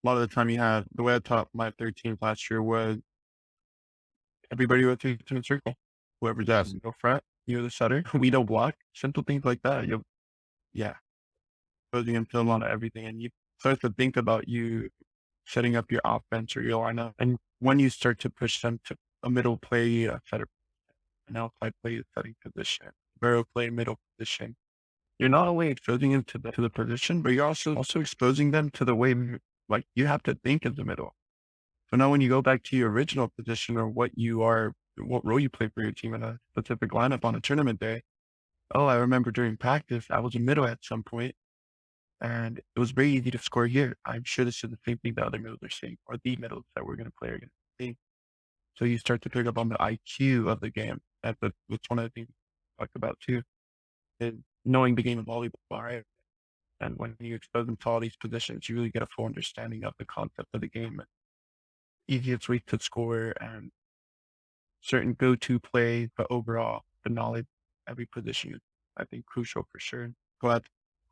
A lot of the time you had the way I taught my 13th last year was everybody rotates in a circle. Whoever's asked, go front, you're the setter. We don't block. Simple things like that. You'll, yeah, exposing them to a lot of everything. And you start to think about you setting up your offense or your lineup. And when you start to push them to a middle play, a setter, an outside play, setting position, barrel play, middle position, you're not only exposing them to the position, but you're also exposing them to the way like you have to think in the middle. So now when you go back to your original position or what role you play for your team in a specific lineup on a tournament day. Oh, I remember during practice, I was a middle at some point and it was very easy to score here. I'm sure this is the same thing the other middles are saying, or the middles that we're going to play are going to see. So you start to pick up on the IQ of the game. That's one of the things we talk about too, is knowing the game of volleyball, right? And when you expose them to all these positions, you really get a full understanding of the concept of the game, easiest way to score and certain go-to plays, but overall, the knowledge, every position is, I think, crucial for sure. Glad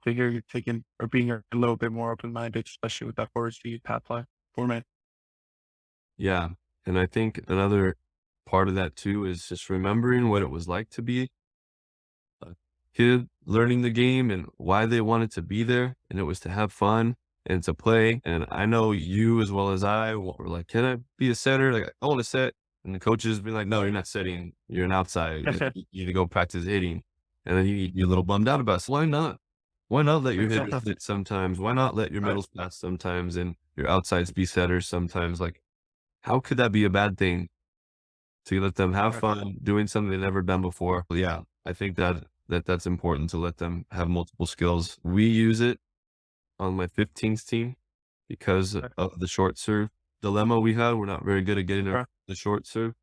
to hear you're taking or being a little bit more open-minded, especially with that forward speed path line format. Yeah, and I think another part of that too is just remembering what it was like to be a kid learning the game and why they wanted to be there, and it was to have fun and to play. And I know you as well as I were like, "Can I be a setter? Like, I want to set." And the coaches be like, "No, you're not setting. You're an outside. You need to go practice hitting." And then you're a little bummed out about it. So why not? Why not let your hitters hit sometimes? Why not let your Right. middles pass sometimes and your outsides be setters sometimes? Like, how could that be a bad thing? To let them have Right. fun doing something they've never done before. Yeah, I think that's important to let them have multiple skills. We use it on my 15s team because Right. of the short serve dilemma we had. We're not very good at getting Right. the short serve.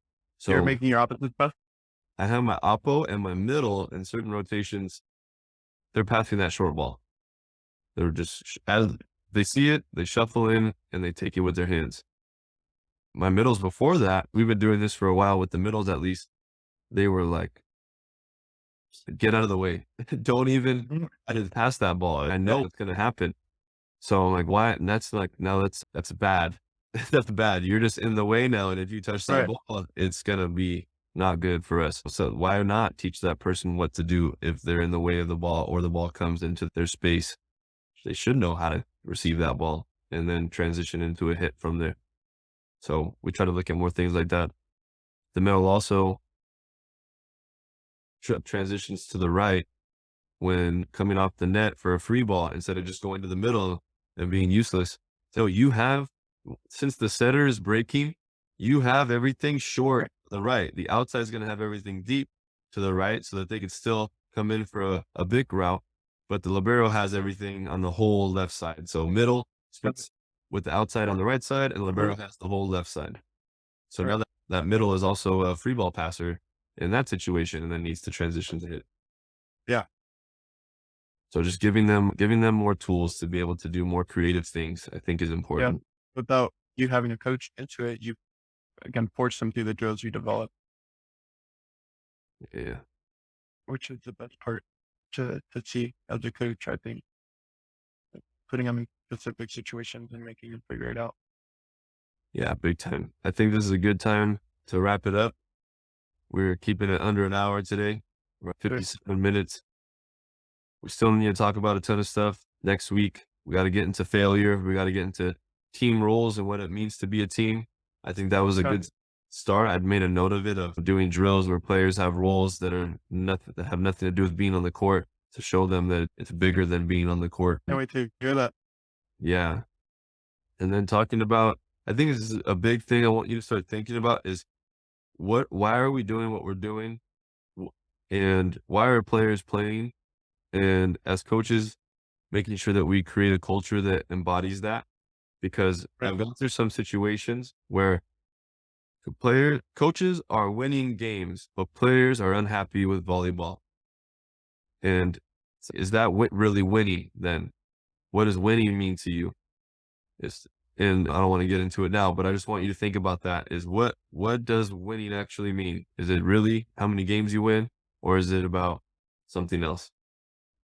You're So making your opposite path. I have my oppo and my middle in certain rotations. They're passing that short ball. They're just as they see it, they shuffle in and they take it with their hands. My middles before that, we've been doing this for a while with the middles at least. They were like, get out of the way. Don't even Mhm. I didn't pass that ball. I Yeah. know it's gonna happen. So I'm like, why? And that's like, no, that's bad. That's bad. You're just in the way now. And if you touch that Right. ball, it's gonna be not good for us. So why not teach that person what to do if they're in the way of the ball or the ball comes into their space? They should know how to receive that ball and then transition into a hit from there. So we try to look at more things like that. The middle also transitions to the right when coming off the net for a free ball instead of just going to the middle and being useless. So you have, since the setter is breaking, you have everything short Right. to the right. The outside is going to have everything deep to the right so that they can still come in for a big route. But the libero has everything on the whole left side. So middle Right. splits with the outside on the right side, and libero has the whole left side. So Right. now that middle is also a free ball passer in that situation and then needs to transition to hit. Yeah. So just giving them more tools to be able to do more creative things, I think is Yeah. important. Without you having a coach into it, you again force them through the drills you develop. Yeah. which is the best part to see as a coach, I think, putting them in specific situations and making them figure it out. Yeah, big time. I think this is a good time to wrap it up. We're keeping it under an hour today. We're at Sure. 57 minutes. We still need to talk about a ton of stuff next week. We got to get into failure. We got to get into team roles and what it means to be a team. I think that was a Uh, good start. I'd made a note of it of doing drills where players have roles that have nothing to do with being on the court to show them that it's bigger than being on the court. Can't wait to hear that. Yeah. And then talking about, I think this is a big thing I want you to start thinking about is why are we doing what we're doing? W- And why are players playing? And as coaches, making sure that we create a culture that embodies that. Because Right. I've gone through some situations where coaches are winning games, but players are unhappy with volleyball. And is that really winning then? What does winning mean to you? It's, and I don't want to get into it now, but I just want you to think about that is what does winning actually mean? Is it really how many games you win, or is it about something else?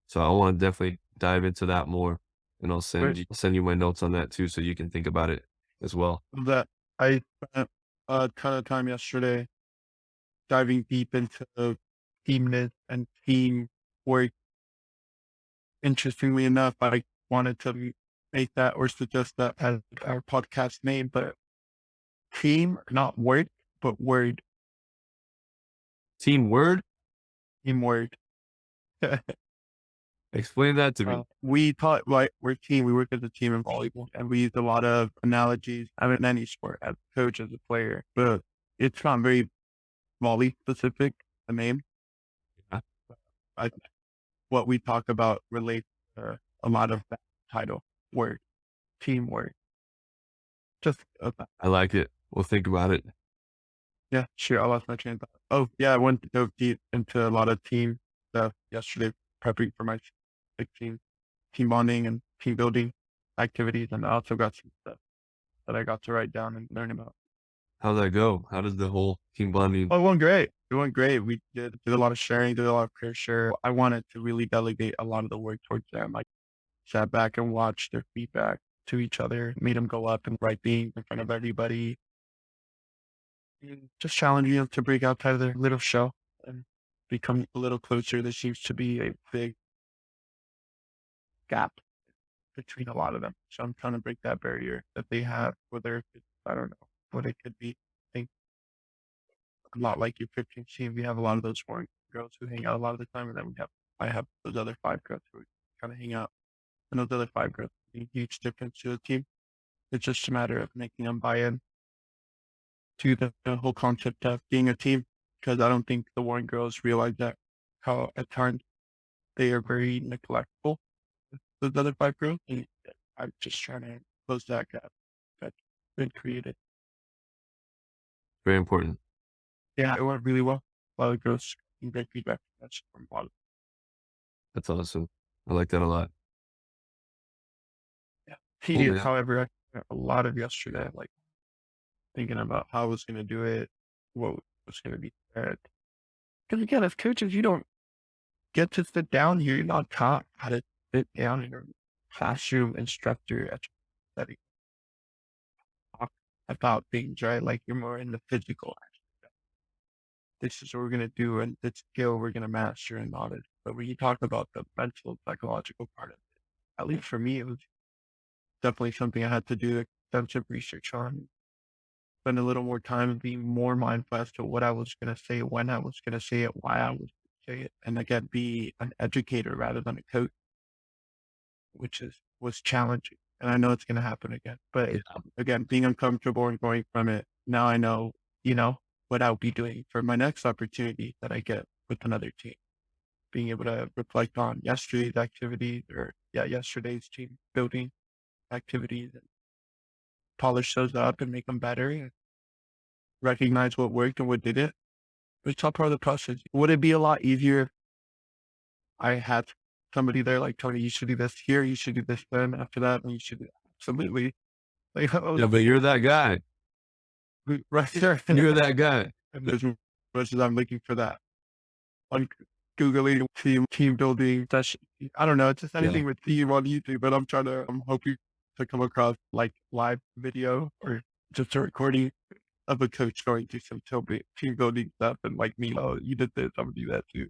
So I want to definitely dive into that more, and Right. I'll send you my notes on that too, so you can think about it as well. That I spent a ton of time yesterday diving deep into teamness and teamwork. Interestingly enough, I wanted to make that or suggest that as our podcast name, but team, not word, but word, Team word, team word. explain that to me. We taught like we're team. We work as a team in volleyball, and we use a lot of analogies. I mean, in any sport, as a coach, as a player, but it's not very volley specific. The name, Yeah, I, what we talk about relates to a lot of that title word, teamwork. Just I like it. We'll think about it. yeah, sure. I lost my train of thought. Oh yeah, I went to dove deep into a lot of team stuff yesterday, prepping for my 16 team bonding and team building activities, and I also got some stuff that I got to write down and learn about. How'd that go? How did the whole team bonding? Oh, it went great. It went great. We did a lot of sharing, did a lot of peer share. I wanted to really delegate a lot of the work towards them. I sat back and watched their feedback to each other, made them go up and write things in front of everybody, and just challenging them to break outside of their little shell and become a little closer. There seems to be a big gap between a lot of them. So I'm trying to break that barrier that they have, whether it's, I don't know what it could be. I think a lot like your 15 team, we have a lot of those foreign girls who hang out a lot of the time, and then I have those other 5 girls who kind of hang out, and those other 5 girls make a huge difference to the team. It's just a matter of making them buy in to the whole concept of being a team, because I don't think the Warren girls realize that how at times they are very neglectful. Those other 5 girls, and I'm just trying to close that gap that's been created. Very important. Yeah, it went really well. A lot of girls getting great feedback. That's from a lot of That's awesome. I like that a lot. yeah. Cool, Tedious, man. however, I spent a lot of yesterday, like thinking about how I was going to do it, what was going to be said. Because again, as coaches, you don't get to sit down here. You're not taught how to sit down in a classroom instructor at study talk about things, right? Like you're more in the physical. This is what we're going to do and the skill we're going to master and knowledge. But when you talk about the mental, psychological part of it, at least for me, it was definitely something I had to do extensive research on, spend a little more time and being more mindful as to what I was going to say, when I was going to say it, why I was going to say it. And again, be an educator rather than a coach, which was challenging. And I know it's going to happen again. But Yeah. again, being uncomfortable and going from it, now I know, what I'll be doing for my next opportunity that I get with another team. Being able to reflect on yesterday's activities or yesterday's team building activities and polish those up and make them better and recognize what worked and what didn't. It's all part of the process. Would it be a lot easier if I had somebody there like Tony, you should do this here, you should do this then after that, and you should do absolutely. Like I was Yeah, but you're that guy. right there. You're that guy. And there's versus I'm looking for that. on Googling team building session. I don't know, it's just Yeah. anything with team on YouTube, but I'm hoping to come across like live video or just a recording of a coach going through some team building stuff and like me, oh, you did this, I'm gonna do that too.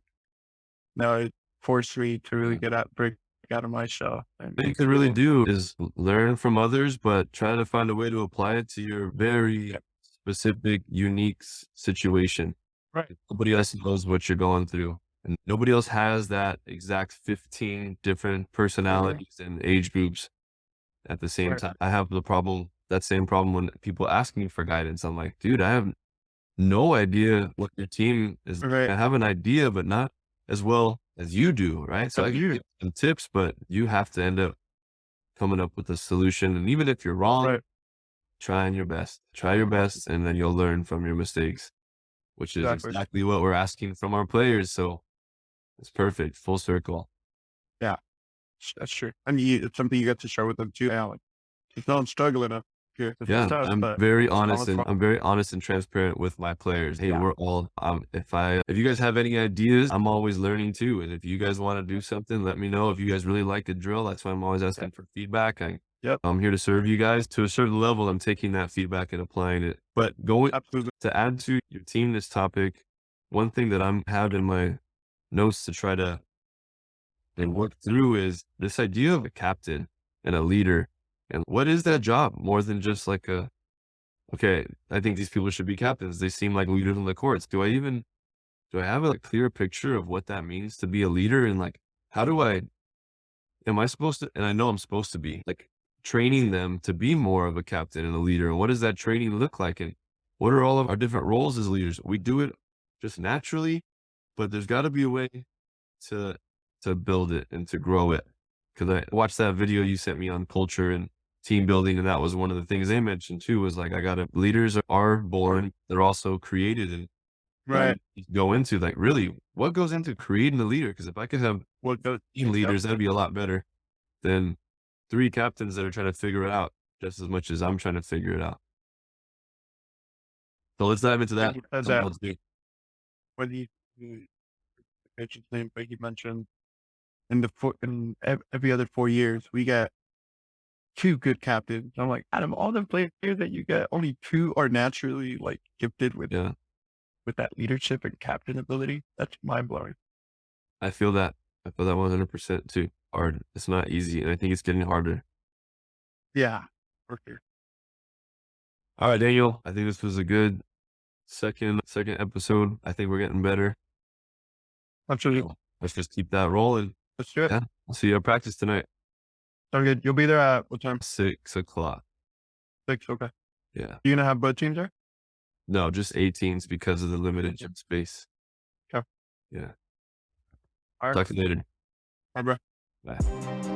Now it forced me to really Yeah. break out of my shell What you and could really feel do is learn from others, but try to find a way to apply it to your yeah, very specific, unique situation. right, Nobody else knows what you're going through, and nobody else has that exact 15 different mhm, personalities and age groups at the same right, time. I have that same problem when people ask me for guidance. I'm like, dude, I have no idea what your team is. right, I have an idea, but not as well as you do, right? So as I can you, give some tips, but you have to end up coming up with a solution. And even if you're wrong, right, trying your best. Try your best, and then you'll learn from your mistakes, which is exactly, exactly what we're asking from our players. So it's perfect, full circle. yeah, that's true. And it's something you get to share with them too. Yeah, like, just know I'm struggling up here. This is Yeah, tough, I'm but very it's not honest my and fault. I'm very honest and transparent with my players. Hey, Yeah, we're all if you guys have any ideas, I'm always learning too. And if you guys want to do something, let me know. If you guys really like a drill, that's why I'm always yeah, asking for feedback. yep, I'm here to serve you guys. To a certain level, I'm taking that feedback and applying it. But going absolutely. to add to your team this topic, one thing that I'm having in my notes to try to and work through is this idea of a captain and a leader. And what is that job more than just like okay, I think these people should be captains. They seem like leaders on the courts. Do I have a clear picture of what that means to be a leader? And like, how do I, am I supposed to, and I know I'm supposed to be like training them to be more of a captain and a leader. And what does that training look like? And what are all of our different roles as leaders? We do it just naturally, but there's got to be a way to build it and to grow it. Because I watched that video you sent me on culture and team building, and that was one of the things they mentioned too. Was like I got to leaders are born, they're also created, and Right. you go into like really what goes into creating a leader. Because if I could have What goes, team yep, leaders, that'd be a lot better than three captains that are trying to figure it out just as much as I'm trying to figure it out. So let's dive into and that. he said Something that else new. when he mentioned his name, but he mentioned in every other 4 years, we got two good captains. I'm like, out of all the players that you get, only two are naturally like gifted Yeah, with that leadership and captain ability. That's mind blowing. I feel that. I feel that 100% too. Hard. It's not easy, and I think it's getting harder. Yeah, for sure. All right, Daniel. I think this was a good second episode. I think we're getting better. Absolutely. So let's just keep that rolling. Let's do it. Yeah. I'll see you at practice tonight. Sound good. You'll be there at what time? 6 o'clock. 6. Okay. Yeah. You gonna have both teams there? No, just 18s because of the limited gym space. Okay. Yeah. All right. Talk to you later. Bye, bro. Bye.